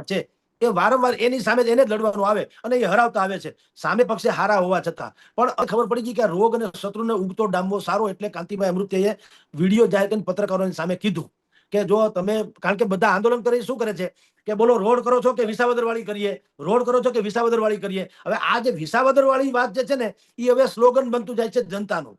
વાત છે. એ વારંવાર એની સામે એને જ લડવાનું આવે અને એ હરાવતા આવે છે, સામે પક્ષે હારા હોવા છતાં. પણ ખબર પડી ગઈ કે આ રોગ અને શત્રુને ઉગતો ડામવો સારો, એટલે કાંતિભાઈ અમૃતિયાએ વિડીયો જાહેર કરીને પત્રકારોની સામે કીધું કે જો તમે, કારણ કે બધા આંદોલન કરી શું કરે છે કે બોલો રોડ કરો છો કે વિસાવદર વાળી કરીએ, રોડ કરો છો કે વિસાવદર વાળી કરીએ. હવે આ જે વિસાવદર વાળી વાત જે છે ને, એ હવે સ્લોગન બનતું જાય છે જનતાનું.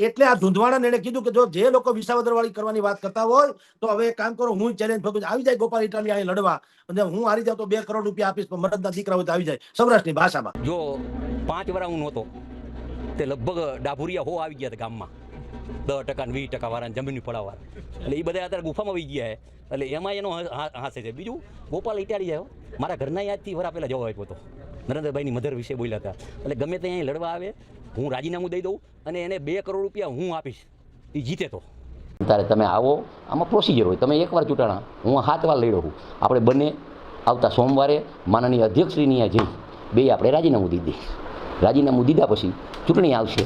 એટલે આ ધુંધવાણા એને કીધું કે જો જે લોકો વિસાવદર વાળી કરવાની વાત કરતા હોય તો હવે એક કામ કરો, હું ચેલેન્જ ફકું, આવી જાય ગોપાલ ઇટાલિયા અહીં લડવા, અને હું હારી જાઉં તો 2 કરોડ રૂપિયા આપીશ, પણ મરદના દીકરા હોય તો આવી જાય, સૌરાષ્ટ્રની ભાષામાં. જો 5 વર્ષ હું નહોતો તે લગભગ ડાભુરિયા હો આવી ગયા હતા ગામમાં, 10% ને 20% વાળાને જમીન પડાવવા, એટલે એ બધા અત્યારે ગુફામાં આવી ગયા છે. એટલે એમાં એનો હાસે છે. બીજું ગોપાલ ઇટાલિયા મારા ઘરના યાદથી વરા પહેલાં જવા આપ્યો હતો, નરેન્દ્રભાઈની મધર વિશે બોલ્યા હતા. એટલે ગમે તે અહીં લડવા આવે હું રાજીનામું દઈ દઉં અને એને 2 કરોડ રૂપિયા હું આપીશ, એ જીતે તો. ત્યારે તમે આવો, આમાં પ્રોસિજર હોય. તમે એકવાર ચૂંટાણા, હું 7 વાર લડ્યો છું. આપણે બંને આવતા સોમવારે માનનીય અધ્યક્ષશ્રીની આ જઈ બે આપણે રાજીનામું દીધી. રાજીનામું દીધા પછી ચૂંટણી આવશે.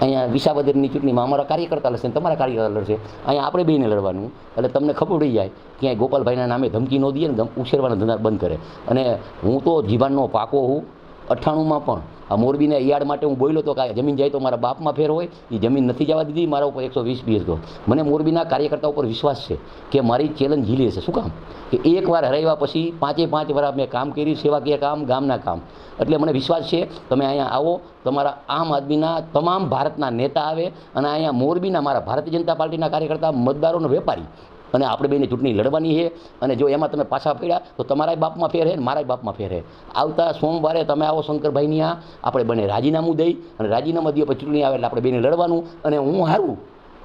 અહીંયા વિસાવદરની ચૂંટણીમાં અમારા કાર્યકર્તા લડશે, તમારા કાર્યકર્તા લડશે. અહીંયા આપણે બેને લડવાનું. એટલે તમને ખબર પડી જાય ક્યાંય ગોપાલભાઈના નામે ધમકી ન દઈએ ને, ઉછેરવાના ધંધા બંધ કરે. અને હું તો જીવનનો પાકો હું. 98માં પણ આ મોરબીના યાર્ડ માટે હું બોલ્યો હતો કે જમીન જાય તો મારા બાપમાં ફેર હોય, એ જમીન નથી જવા દીધી. મારા ઉપર 120 BHK. મને મોરબીના કાર્યકર્તા ઉપર વિશ્વાસ છે કે મારી ચેલેન્જ ઝીલી હશે. શું કામ કે એકવાર હરાવ્યા પછી 5 વર્ષ મેં કામ કર્યું, સેવાકીય કામ, ગામના કામ. એટલે મને વિશ્વાસ છે તમે અહીંયા આવો, તમારા આમ આદમીના તમામ ભારતના નેતા આવે અને અહીંયા મોરબીના મારા ભારતીય જનતા પાર્ટીના કાર્યકર્તા, મતદારોનો વેપારી, અને આપણે બેની ચૂંટણી લડવાની છે. અને જો એમાં તમે પાછા પડ્યા તો તમારા બાપમાં ફેર છે ને મારા બાપમાં ફેર છે. આવતા સોમવારે તમે આવો શંકરભાઈની આ, આપણે બંને રાજીનામું દઈ અને રાજીનામું દઈએ પછી ચૂંટણી આવે એટલે આપણે બેને લડવાનું. અને હું હારું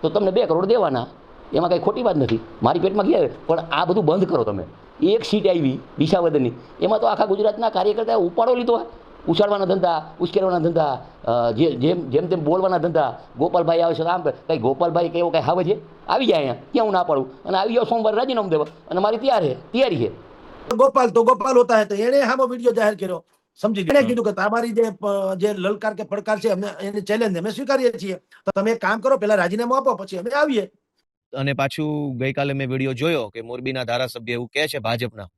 તો તમને 2 કરોડ દેવાના, એમાં કંઈ ખોટી વાત નથી. મારી પેટમાં ગયા. પણ આ બધું બંધ કરો તમે. એક સીટ આવી વિસાવદરની, એમાં તો આખા ગુજરાતના કાર્યકર્તાએ ઉપાડો લીધો હોય. ઉછાળવાના ધંધા, ઉશ્કેરવાના ધંધા, જેમ તેમ બોલવાના ધંધા. ગોપાલભાઈ આવે છે આમ, કંઈ ગોપાલભાઈ કેવો કંઈ આવે છે, આવી જાય અહીંયા, ક્યાં હું ના પાડું. અને આવી જાઓ સોમવારે રાજીનામું દેવા, અને મારી તૈયારી છે. ગોપાલ તો ગોપાલ હોતા હે, તો એને હામો વિડીયો જાહેર કર્યો, સમજી ગયા. એને કીધું કે તમારી જે લલકાર કે પડકાર છે, અમને એની ચેલેન્જ અમે સ્વીકારીએ છીએ, તો તમે એક કામ કરો, પેલા રાજીનામું આપો પછી અમે આવીએ. અને પાછું ગઈકાલે મેં વિડીયો જોયો કે મોરબીના ધારાસભ્ય એવું કહે છે ભાજપના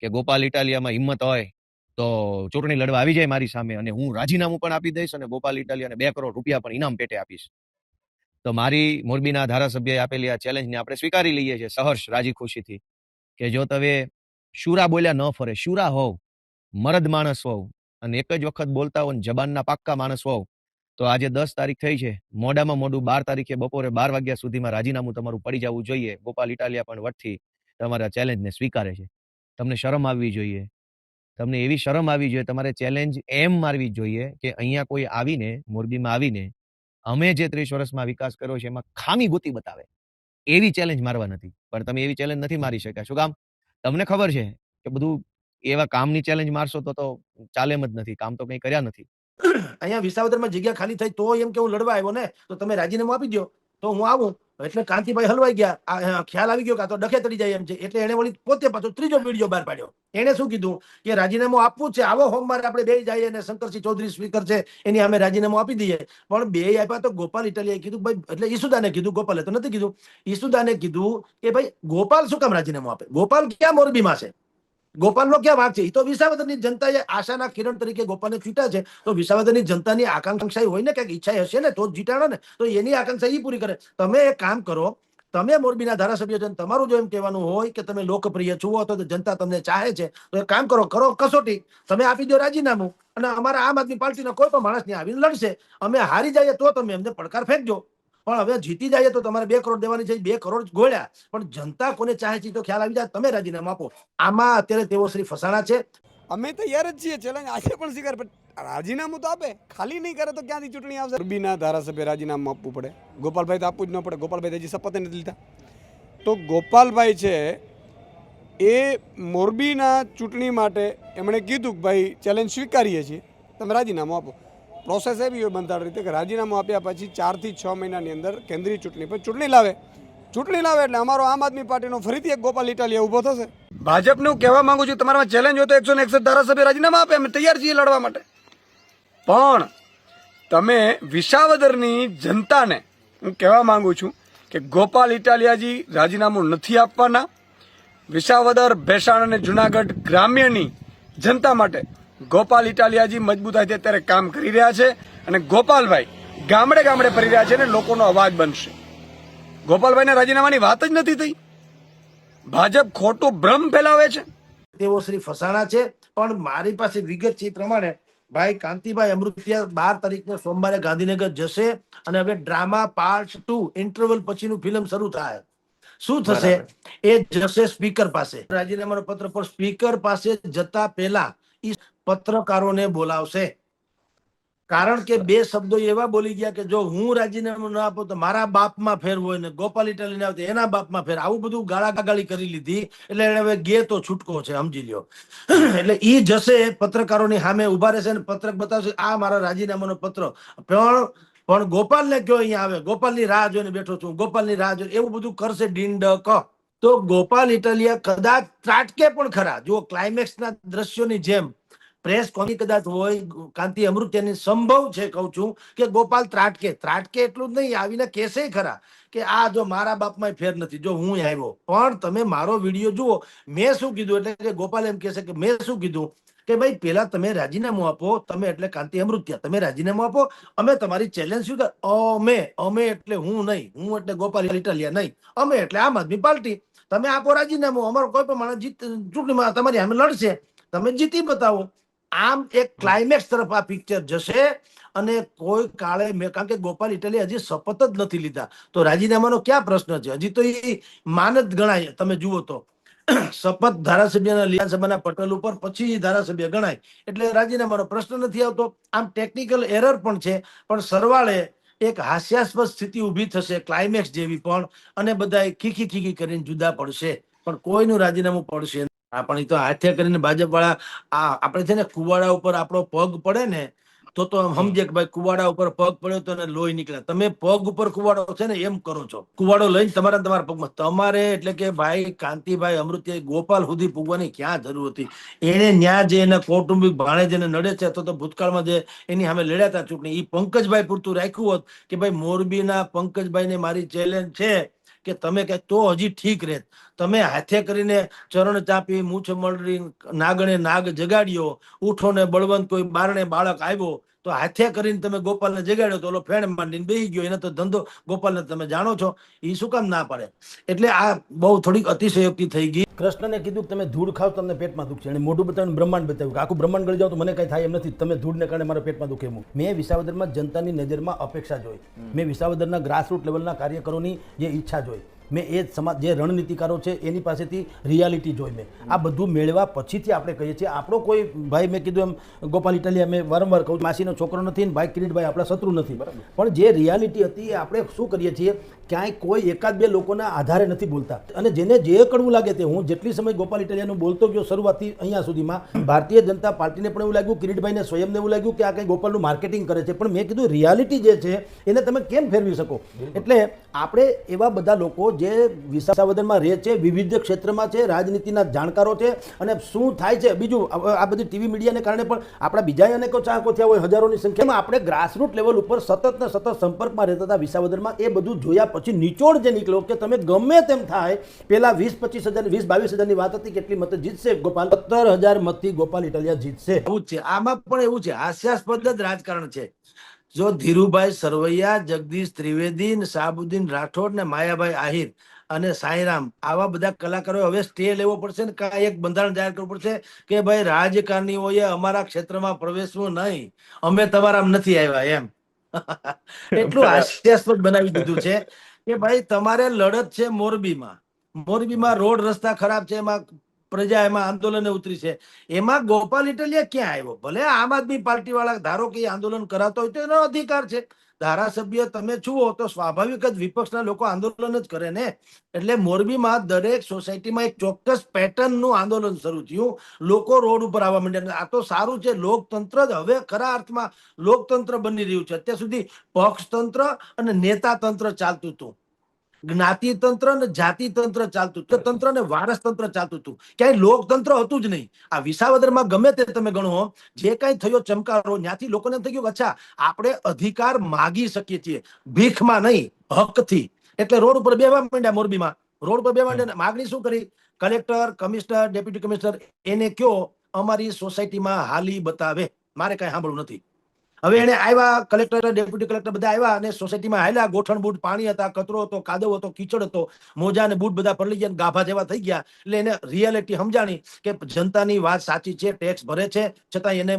કે ગોપાલ ઇટાલિયામાં હિંમત હોય તો ચૂંટણી લડવા આવી જાય મારી સામે, અને હું રાજીનામું પણ આપી દઈશ અને ગોપાલ ઇટાલિયાને 2 કરોડ રૂપિયા પણ ઇનામ પેટે આપીશ. તો મારી મોરબીના ધારાસભ્યએ આપેલી આ ચેલેન્જને આપણે સ્વીકારી લઈએ છીએ સહર્ષ, રાજી ખુશીથી, કે જો તમે શુરા બોલ્યા ન ફરે, શુરા હોવ, મરદ માણસ હોવ અને એક જ વખત બોલતા હોવ, જબાનના પાક્કા માણસ હોવ, તો આજે 10 તારીખ થઈ છે, મોડામાં મોડું 12 તારીખે બપોરે 12 વાગ્યા સુધીમાં રાજીનામું તમારું પડી જવું જોઈએ. ગોપાલ ઇટાલિયા પણ વટથી તમારા ચેલેન્જને સ્વીકારે છે. તમને શરમ આવવી જોઈએ. તમને એવી શરમ આવવી જોઈએ. તમારે ચેલેન્જ એમ મારવી જોઈએ કે અહીંયા કોઈ આવીને, મોરબીમાં આવીને અમે જે 30 વર્ષમાં વિકાસ કર્યો છે એમાં ખામી ગોતી બતાવે, એવી ચેલેન્જ મારવા નથી. પણ તમે એવી ચેલેન્જ નથી મારી શક્યા. શું કામ? તમને ખબર છે કે બધું એવા કામની ચેલેન્જ મારશો તો ચાલે એમ જ નથી. કામ તો કંઈ કર્યા નથી. અહીંયા વિસાવદરમાં જગ્યા ખાલી થઈ તો એમ કે હું લડવા આવ્યો ને, તો તમે રાજીનામું આપી દો તો હું આવું. એટલે કાંતિભાઈ હલવાઈ ગયા, ખ્યાલ આવી ગયો કે આ તો ડખે ચડી જાય એમ છે. એટલે એને વળી પોતે પાછો 3જો વિડીયો બહાર પાડ્યો. એને શું કીધું કે રાજીનામું આપવું છે, આવો સોમવારે આપણે બે જઈએ અને શંકરસિંહ ચૌધરી સ્પીકર છે એની અમે રાજીનામું આપી દઈએ. પણ બે આપ્યા તો ગોપાલ ઇટાલિયાએ કીધું ભાઈ, એટલે ઈસુદાને કીધું, ગોપાલે તો નથી કીધું. ઈસુદાને કીધું કે ભાઈ ગોપાલ શું કામ રાજીનામું આપે, ગોપાલ ક્યાં મોરબીમાં છે, ગોપાલનો ક્યાં વાંક છે. એ તો વિસાવદરની જનતાએ આશાના કિરણ તરીકે ગોપાલને ચૂંટ્યા છે, તો વિસાવદરની જનતાની આકાંક્ષા હોય ને, કંઈક ઈચ્છા હશે ને તો જ જીતાડો ને, તો એની આકાંક્ષા એ પૂરી કરે. તમે એક કામ કરો, તમે મોરબીના ધારાસભ્ય છો, તમારું જો એમ કહેવાનું હોય કે તમે લોકપ્રિય છો તો જનતા તમને ચાહે છે, તો એક કામ કરો, કરો કસોટી, તમે આપી દો રાજીનામું, અને અમારા આમ આદમી પાર્ટીના કોઈ પણ માણસને આવીને લડશે. અમે હારી જઈએ તો તમે અમને પડકાર ફેંકજો, પણ હવે જીતી જાય તો તમારે 2 કરોડ દેવાની છે. 2 કરોડ ગોળ્યા, પણ જનતા કોને ચાહે છે તો ખ્યાલ આવી જાય. તમે રાજીનામું આપો. આમાં અત્યારે તેઓ શ્રી ફસાણા છે. અમે તૈયાર જ છીએ, ચેલેન્જ આજે પણ સ્વીકાર, પણ રાજીનામું તો આપે, ખાલી નહીં કરે તો ક્યાંથી ચૂંટણી આવશે. મોરબીના ધારાસભ્ય રાજીનામું આપવું પડે. ગોપાલભાઈ તો આપવું જ ન પડે. ગોપાલભાઈ હજી શપથ નથી લીધા. તો ગોપાલભાઈ છે એ મોરબીના ચૂંટણી માટે એમણે કીધું કે ભાઈ ચેલેન્જ સ્વીકારીએ છીએ, તમે રાજીનામું આપો. પ્રોસેસ એવી હોય બંધારણ રીતે કે રાજીનામું આપ્યા પછી 4 થી 6 મહિનાની અંદર કેન્દ્રીય ચૂંટણી પર ચૂંટણી લાવે. ચૂંટણી લાવે એટલે અમારો આમ આદમી પાર્ટીનો ફરીથી એક ગોપાલ ઇટાલિયા ઊભો થશે. ભાજપને હું કહેવા માંગુ છું, તમારામાં ચેલેન્જ હોય તો 161 ધારાસભ્ય રાજીનામા આપે, અમે તૈયાર છીએ લડવા માટે. પણ તમે વિસાવદરની જનતાને હું કહેવા માંગુ છું કે ગોપાલ ઇટાલિયાજી રાજીનામું નથી આપવાના. વિસાવદર, ભેસાણ અને જુનાગઢ ગ્રામ્યની જનતા માટે ગોપાલ ઇટાલિયાજી મજબૂતાઈથી અત્યારે કામ કરી રહ્યા છે અને ગોપાલભાઈ ગામડે ગામડે ફરી રહ્યા છે અને લોકોનો અવાજ બનશે. ગોપાલભાઈના રાજીનામાની વાત જ નથી થઈ. ભાજપ ખોટું ભ્રમ ફેલાવે છે. તેઓ શ્રી ફસાણા છે, પણ મારી પાસે વિગત છે એ પ્રમાણે ભાઈ કાંતિભાઈ અમૃતિયા 12 તારીખને સોમવારે ગાંધીનગર જશે અને હવે ડ્રામા પાર્ટ 2 ઇન્ટરવલ પછીનું ફિલ્મ શરૂ થાય. શું થશે? એ જશે સ્પીકર પાસે. રાજીનામાનો પત્ર પર સ્પીકર પાસે જતા પહેલા એ પત્રકારોને બોલાવશે. કારણ કે 2 શબ્દો એવા બોલી ગયા કે જો હું રાજીનામું ના આપું તો મારા બાપમાં ફેર હોય ને ગોપાલ ઇટાલિયાને આવતો એના બાપમાં ફેર, આવું બધું ગાળાગાળી કરી લીધી. એટલે એને હવે ગે તો છૂટકો છે, સમજી લ્યો. એટલે ઈ જશે પત્રકારોની સામે ઉભા રહેશે અને પત્રક બતાવશે આ મારા રાજીનામાનો પત્ર. પણ ગોપાલને કયો અહીંયા આવે, ગોપાલની રાહ જોઈને બેઠો છું, ગોપાલની રાહ જોઈને એવું બધું કરશે ડીંડક. તો ગોપાલ ઇટાલિયા કદાચ ત્રાટકે પણ ખરા. જો ક્લાઇમેક્સના દ્રશ્યોની જેમ પ્રેસ કોની કદાચ હોય કાંતિ અમૃતિયાની, સંભવ છે કહું છું કે ગોપાલ ત્રાટકે એટલું જ નહીં, આવીને કહેશે ખરા કે આ જો મારા બાપમાં ફેર નથી, જો હું આવ્યો. પણ તમે મારો વિડીયો જુઓ, મેં શું કીધું, એટલે કે ગોપાલ એમ કહેશે કે મેં શું કીધું કે ભાઈ પેલા તમે રાજીનામું આપો, તમે એટલે કાંતિ અમૃતિયા, તમે રાજીનામું આપો, અમે તમારી ચેલેન્જ સ્વીકાર. અમે એટલે હું નહીં, હું એટલે ગોપાલ ઇટાલિયા નહીં, અમે એટલે આમ આદમી પાર્ટી. તમે આપો રાજીનામું, અમારો કોઈ પણ માણસ ચૂંટણીમાં તમારી સામે લડશે, તમે જીતી બતાવો. આમ એક ક્લાઇમેક્સ તરફ આ પિક્ચર જશે. અને કોઈ કાળે કારણ કે ગોપાલ ઇટાલિયા હજી શપથ જ નથી લીધા, તો રાજીનામાનો ક્યાં પ્રશ્ન છે? હજી તો એ માનદ ગણાય. તમે જુઓ તો શપથ ધારાસભ્યના વિધાનસભાના પટલ ઉપર પછી ધારાસભ્ય ગણાય, એટલે રાજીનામાનો પ્રશ્ન નથી આવતો. આમ ટેકનિકલ એરર પણ છે, પણ સરવાળે એક હાસ્યાસ્પદ સ્થિતિ ઊભી થશે ક્લાઇમેક્સ જેવી પણ, અને બધા ખીખી કરીને જુદા પડશે, પણ કોઈનું રાજીનામું પડશે. પણ એ તો હાથે કરીને ભાજપ વાળા આપણે છે ને કુવાડા ઉપર આપણો પગ પડે ને તો સમજે કે ભાઈ કુવાડા ઉપર પગ પડ્યો તો લોહી નીકળે. તમે પગ ઉપર કુવાડો છે ને એમ કરો છો, કુવાડો લઈને તમારા પગમાં તમારે, એટલે કે ભાઈ કાંતિભાઈ અમૃતિયા ગોપાલ સુધી પૂગવાની ક્યાં જરૂર હતી? એને ન્યા જે એના કૌટુંબિક ભાણે જેને નડે છે, તો ભૂતકાળમાં જે એની સામે લડ્યા હતા ચૂંટણી, એ પંકજભાઈ પૂરતું રાખ્યું હોત કે ભાઈ મોરબીના પંકજભાઈને મારી ચેલેન્જ છે કે તમે કે તો હજી ઠીક રહે. તમે હાથે કરીને ચરણ ચાપી, મૂછ મળરી, નાગણે નાગ જગાડ્યો, ઉઠો ને બળવંત કોઈ બારણે બાળક આવ્યો, તો હાથે કરીને તમે ગોપાલને જગાડ્યો તો ઓલો ફેણ માંડીને બેસી ગયો. એને તો ધંધો ગોપાલને તમે જાણો છો, એ શું કામ ના પાડે? એટલે આ બહુ થોડીક અતિશયોક્તિ થઈ ગઈ. કૃષ્ણને કીધું કે તમે ધૂળ ખાવ તમને પેટમાં દુખશે, અને મોઢું બતાવીને બ્રહ્માંડ બતાવ્યું કે આખું બ્રહ્માંડ ગળી જાવ તો મને કંઈ થાય એમ નથી, તમે ધૂળને કારણે મારા પેટમાં દુખે એમ. મેં વિસાવદરમાં જનતાની નજરમાં અપેક્ષા જોઈ, મેં વિસાવદરના ગ્રાસરૂટ લેવલના કાર્યકરોની જે ઈચ્છા જોઈ, મેં એ સમાજ જે રણનીતિકારો છે એની પાસેથી રિયાલિટી જોઈ. મેં આ બધું મેળવ્યા પછીથી આપણે કહીએ છીએ આપણો કોઈ ભાઈ, મેં કીધું એમ ગોપાલ ઇટાલિયા, મેં વારંવાર કહું માસીનો છોકરો નથી ને ભાઈ કિરીટભાઈ આપણા શત્રુ નથી, પણ જે રિયાલિટી હતી એ આપણે શું કરીએ છીએ, ક્યાંય કોઈ એકાદ બે લોકોના આધારે નથી બોલતા. અને જેને જે કડવું લાગે તે, હું જેટલી સમય ગોપાલ ઇટાલિયાનું બોલતો ગયો શરૂઆતથી અહીંયા સુધીમાં, ભારતીય જનતા પાર્ટીને પણ એવું લાગ્યું, કિરીટભાઈને સ્વયંને એવું લાગ્યું કે આ કંઈ ગોપાલનું માર્કેટિંગ કરે છે. પણ મેં કીધું રિયાલિટી જે છે એને તમે કેમ ફેરવી શકો? એટલે આપણે એવા બધા લોકો જે વિસાવદરમાં રહે છે, વિવિધ ક્ષેત્રમાં છે, રાજનીતિના જાણકારો છે, અને શું થાય છે બીજું આ બધી ટીવી મીડિયાને કારણે પણ આપણા બીજા અનેકો ચાહકો થયા હોય હજારોની સંખ્યામાં. આપણે ગ્રાસરૂટ લેવલ ઉપર સતત ને સતત સંપર્કમાં રહેતા હતા વિસાવદરમાં. એ બધું જોયા પછી નિચોડ જે નીકળ્યો કે તમે ગમે તેમ થાય, પેલા 20-25 હજાર 20-22 હજારની વાત હતી, કેટલી મત જીતશે ગોપાલ? 17,000 મતથી ગોપાલ ઇટાલિયા જીતશે. એવું છે, આમાં પણ એવું છે, હાસ્યાસ્પદ જ રાજકારણ છે. જો ધીરુભાઈ સરવૈયા, જગદીશ ત્રિવેદી, શાહબુદ્દીન રાઠોડ ને માયાભાઈ આહિર અને સાંઈરામ, આવા બધા કલાકારો હવે સ્ટે લેવો પડશે ને કાંઈ એક બંધારણ જાહેર કરવું પડશે કે ભાઈ રાજકારણીઓએ અમારા ક્ષેત્રમાં પ્રવેશવું નહીં, અમે તમારા નથી આવ્યા એમ. એટલું હાસ્યાસ્પદ બનાવી દીધું છે કે ભાઈ તમારે લડત છે મોરબીમાં રોડ રસ્તા ખરાબ છે, એમાં પ્રજા એમાં આંદોલન ઉતરી છે, એમાં ગોપાલ ઇટાલિયા ક્યાં આવ્યો? ભલે આમ આદમી પાર્ટી વાળા ધારો કે આંદોલન કરાતો હોય તો એનો અધિકાર છે, ધારાસભ્ય તમે છુઓ તો સ્વાભાવિક જ વિપક્ષના લોકો આંદોલન જ કરે ને. એટલે મોરબીમાં દરેક સોસાયટીમાં એક ચોક્કસ પેટર્નનું આંદોલન શરૂ થયું, લોકો રોડ ઉપર આવવા માંડ્યા. આ તો સારું છે, લોકતંત્ર જ હવે ખરા અર્થમાં લોકતંત્ર બની રહ્યું છે. અત્યાર સુધી પક્ષતંત્ર અને નેતા તંત્ર ચાલતું હતું, જ્ઞાતિ તંત્ર અને જાતિ તંત્ર ચાલતું હતું, તંત્ર અને વારસ તંત્ર ચાલતું હતું, ક્યાંય લોકતંત્ર હતું જ નહીં. આ વિસાવદરમાં ગમે તે તમે ગણો, જે કઈ થયો ચમકારો, ત્યાંથી લોકોને થઈ ગયું અચ્છા આપણે અધિકાર માગી શકીએ છીએ, ભીખમાં નહીં હકથી. એટલે રોડ ઉપર બેવા માંડ્યા મોરબીમાં, રોડ પર બેવા દે. માગણી શું કરી? કલેક્ટર, કમિશનર, ડેપ્યુટી કમિશનર એને કયો અમારી સોસાયટીમાં હાલી બતાવે, મારે કઈ સાંભળવું નથી. હવે એને આવ્યા, કલેક્ટર, ડેપ્યુટી કલેક્ટર બધા આવ્યા અને સોસાયટીમાં હાલ્યા. ગોઠણ બૂટ, પાણી હતા, કચરો હતો, કાદવ હતો, કીચડ હતો, મોજા અને બૂટ બધા પલળી ગયા, ગાભા જેવા થઈ ગયા. એટલે એને રિયાલિટી સમજાણી કે જનતાની વાત સાચી છે, ટેક્સ ભરે છે, છતાં એને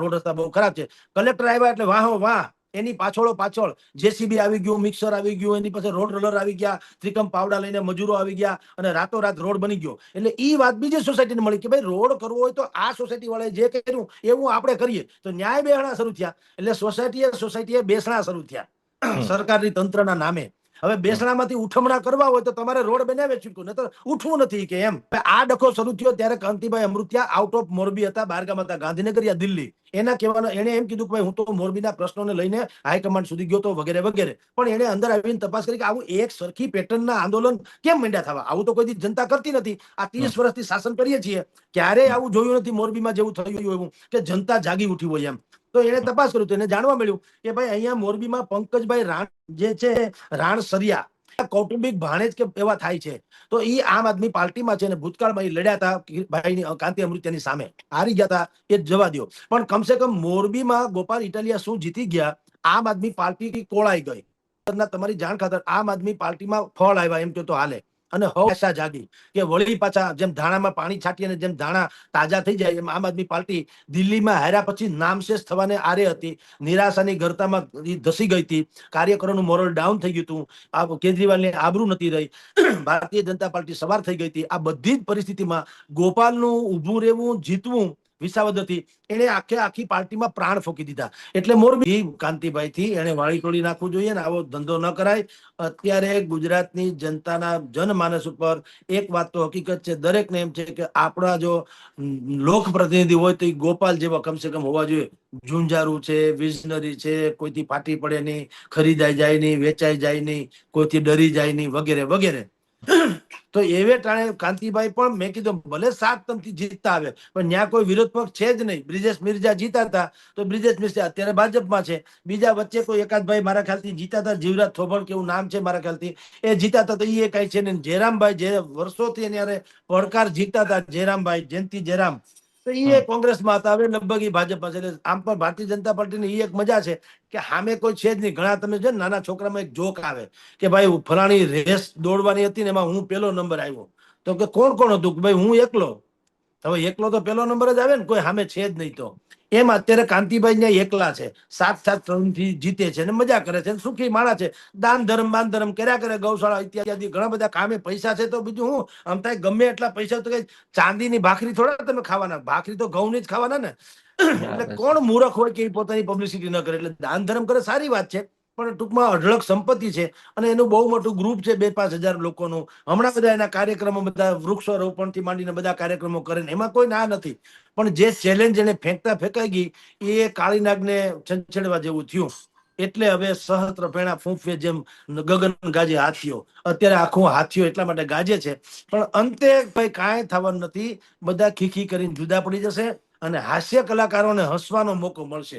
રોડ રસ્તા બહુ ખરાબ છે. કલેક્ટર આવ્યા એટલે વાહો વાહ, એની પાછળ જેસીબી આવી ગયું, મિક્સર આવી ગયું, એની પાસે રોડ રોલર આવી ગયા, ત્રિકમ પાવડા લઈને મજૂરો આવી ગયા અને રાતોરાત રોડ બની ગયો. એટલે ઈ વાત બીજી સોસાયટીને મળી કે ભાઈ રોડ કરવો હોય તો આ સોસાયટી વાળાએ જે કર્યું એવું આપણે કરીએ. તો ન્યાય બેસણા શરૂ થયા. એટલે સોસાયટીએ બેસણા શરૂ થયા સરકારી તંત્રના નામે. હવે બેસણામાંથી ઉઠમણા કરવા હોય તો તમારે રોડ બનાવે ચૂક્યું, નતર ઉઠવું નથી કે એમ. આ ડખો શરૂ થયો ત્યારે કાંતિભાઈ અમૃતિયા આઉટ ઓફ મોરબી હતા, બહારગામ હતા, ગાંધીનગર યા દિલ્હી. એના કહેવાનો એને એમ કીધું કે ભાઈ હું તો મોરબીના પ્રશ્નોને લઈને હાઈકમાન્ડ સુધી ગયો તો વગેરે વગેરે. પણ એને અંદર આવીને તપાસ કરી કે આવું એક સરખી પેટર્નના આંદોલન કેમ માંડ્યા થવા? આવું તો કોઈ જનતા કરતી નથી. આ 30 વર્ષથી શાસન કરીએ છીએ, ક્યારેય આવું જોયું નથી મોરબીમાં જેવું થયું એવું કે જનતા જાગી ઉઠી હોય એમ. તો એને તપાસ કર્યું તો એને જાણવા મળ્યું કે ભાઈ અહીંયા મોરબીમાં પંકજભાઈ રાણ જે છે, રાણ સરિયા કૌટુંબિક ભાણેજ કે એવા થાય છે. તો એ આમ આદમી પાર્ટીમાં છે અને ભૂતકાળમાં એ લડ્યા હતા ભાઈની કાંતિ અમૃતિયાની સામે, હારી ગયા હતા, એ જવા દો. પણ કમસે કમ મોરબીમાં ગોપાલ ઇટાલિયા શું જીતી ગયા? આમ આદમી પાર્ટી કોળાઈ ગઈ. તમારી જાણ ખાતર આમ આદમી પાર્ટીમાં ફળ આવ્યા એમ તો હાલે. અને આશા જાગી કે વળી પાછા જેમ ધાણામાં પાણી છાંટીએ જેમ ધાણા તાજા થઈ જાય એમ આમ આદમી પાર્ટી દિલ્હીમાં હાર્યા પછી નામશેષ થવાને આરે હતી. નિરાશાની ગરતામાં ધસી ગઈ હતી. કાર્યકરોનું મોરલ ડાઉન થઈ ગયું હતું. કેજરીવાલની આબરૂ નથી રહી. ભારતીય જનતા પાર્ટી સવાર થઈ ગઈ હતી. આ બધી જ પરિસ્થિતિમાં ગોપાલનું ઊભું રહેવું, જીતવું વિસાવદરથી એને આખી પાર્ટીમાં પ્રાણ ફૂંકી દીધા. એટલે મોરબી કાંતિભાઈ થી એને વાળી તોડી નાખવું જોઈએ ને આવો ધંધો ન કરાય. અત્યારે ગુજરાતની જનતાના જનમાનસ ઉપર એક વાત તો હકીકત છે, દરેકને એમ છે કે આપણા જો લોકપ્રતિનિધિ હોય તો એ ગોપાલ જેવા કમસે કમ હોવા જોઈએ. ઝુંઝારું છે, વિઝનરી છે, કોઈથી ફાટી પડે નહીં, ખરીદાઈ જાય નહીં, વેચાઈ જાય નહીં, કોઈથી ડરી જાય નહીં વગેરે વગેરે. તો એવે ટાણે કાંતિભાઈ પણ મેં કીધું ભલે 7 ટર્મથી જીતતા આવે પણ ત્યાં કોઈ વિરોધ પક્ષ છે જ નહીં. બ્રિજેશ મિર્જા જીતા હતા તો બ્રિજેશ મિર્જા અત્યારે ભાજપમાં છે. બીજા વચ્ચે કોઈ એકાદ ભાઈ મારા ખ્યાલથી જીતા હતા, જીવરાજ થોભણ કેવું નામ છે મારા ખ્યાલથી, એ જીતા હતા તો એ કઈ છે ને. જયરામભાઈ જે વર્ષોથી એને પડકાર જીતા હતા, જયરામભાઈ જયંતિ જયરામ, તો એ કોંગ્રેસમાં હતા, હવે લગભગ એ ભાજપમાં છે. એટલે આમ પણ ભારતીય જનતા પાર્ટીની એક મજા છે કે સામે કોઈ છે જ નહીં. ઘણા તમે છે ને નાના છોકરામાં એક જોક આવે કે ભાઈ ફલાણી રેસ દોડવાની હતી ને એમાં હું પેલો નંબર આવ્યો. તો કે કોણ કોણ હતું? કે ભાઈ હું એકલો. હવે એકલો તો પેલો નંબર જ આવે ને, કોઈ સામે છે જ નહીં. તો એમ અત્યારે કાંતિભાઈ ને એકલા છે, 7 ટર્મથી જીતે છે ને મજા કરે છે, સુખી માણસ છે, દાન ધર્મ કર્યા કરે, ગૌશાળા ઇત્યાદિ ઘણા બધા કામે પૈસા છે. તો બીજું હું આમ થાય ગમે એટલા પૈસા તો કઈ ચાંદીની ભાખરી થોડા તમે ખાવાના, ભાખરી તો ઘઉંની જ ખાવાના ને. એટલે કોણ મૂર્ખ હોય કે પોતાની પબ્લિસિટી ન કરે? એટલે દાન ધર્મ કરે સારી વાત છે, પણ ટૂંકમાં અઢળક સંપત્તિ છે અને એનું બહુ મોટું ગ્રુપ છે, 2-5 હજાર લોકોનું. હમણાં બધા એના કાર્યક્રમો, બધા વૃક્ષારોપણ થી માંડીને બધા કાર્યક્રમો કરે ને એમાં કોઈ ના નથી. પણ જે ચેલેન્જ એને ફેંકાઈ ગઈ એ કાળીનાગને છંછેડવા જેવું થયું. એટલે હવે સહસ્ત્ર ફેણા ફૂંફે જેમ ગગન ગાજે હાથીઓ. અત્યારે આખું હાથીઓ એટલા માટે ગાજે છે પણ અંતે ભાઈ કાંઈ થવાનું નથી. બધા ખીખી કરીને જુદા પડી જશે અને હાસ્ય કલાકારોને હસવાનો મોકો મળશે.